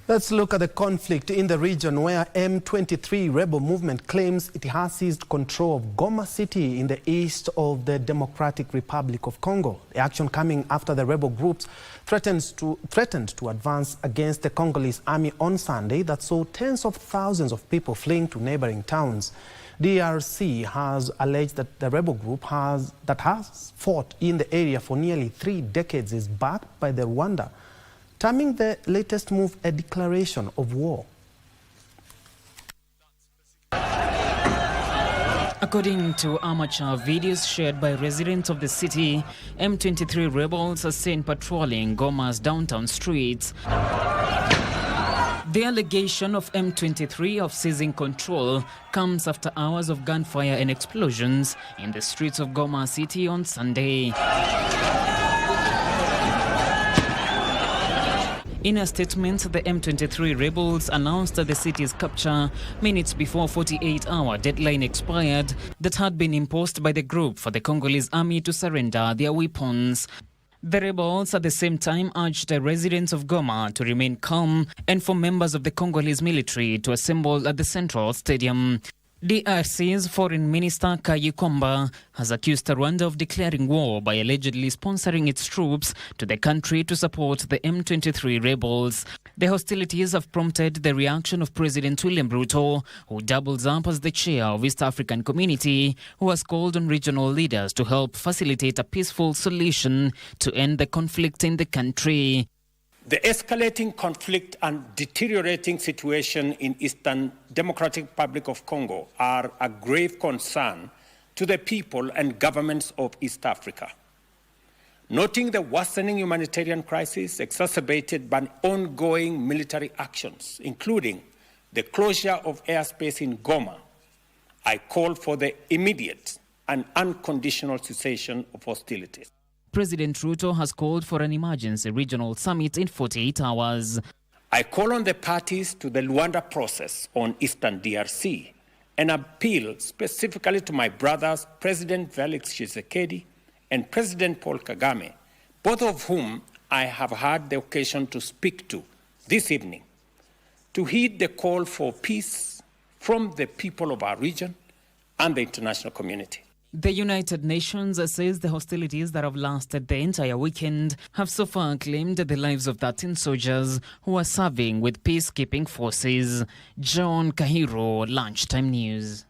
Let's look at the conflict in the region where M23 rebel movement claims it has seized control of Goma city in the east of the Democratic Republic of Congo. The action coming after the rebel groups threatened to advance against the Congolese army on Sunday that saw tens of thousands of people fleeing to neighboring towns. DRC has alleged that the rebel group that has fought in the area for nearly 3 decades is backed by the Rwanda, terming the latest move a declaration of war. According to amateur videos shared by residents of the city, M23 rebels are seen patrolling Goma's downtown streets. The allegation of M23 of seizing control comes after hours of gunfire and explosions in the streets of Goma city on Sunday. In a statement, the M23 rebels announced the city's capture minutes before 48-hour deadline expired that had been imposed by the group for the Congolese army to surrender their weapons. The rebels at the same time urged the residents of Goma to remain calm and for members of the Congolese military to assemble at the central stadium. DRC's Foreign Minister Kayumba has accused Rwanda of declaring war by allegedly sponsoring its troops to the country to support the M23 rebels. The hostilities have prompted the reaction of President William Ruto, who doubles up as the chair of East African Community, who has called on regional leaders to help facilitate a peaceful solution to end the conflict in the country. The escalating conflict and deteriorating situation in Eastern Democratic Republic of Congo are a grave concern to the people and governments of East Africa. Noting the worsening humanitarian crisis exacerbated by ongoing military actions, including the closure of airspace in Goma, I call for the immediate and unconditional cessation of hostilities. President Ruto has called for an emergency regional summit in 48 hours. I call on the parties to the Rwanda process on Eastern DRC and appeal specifically to my brothers, President Felix Tshisekedi and President Paul Kagame, both of whom I have had the occasion to speak to this evening, to heed the call for peace from the people of our region and the international community. The United Nations says the hostilities that have lasted the entire weekend have so far claimed the lives of 13 soldiers who are serving with peacekeeping forces. John Kahiro, Lunchtime News.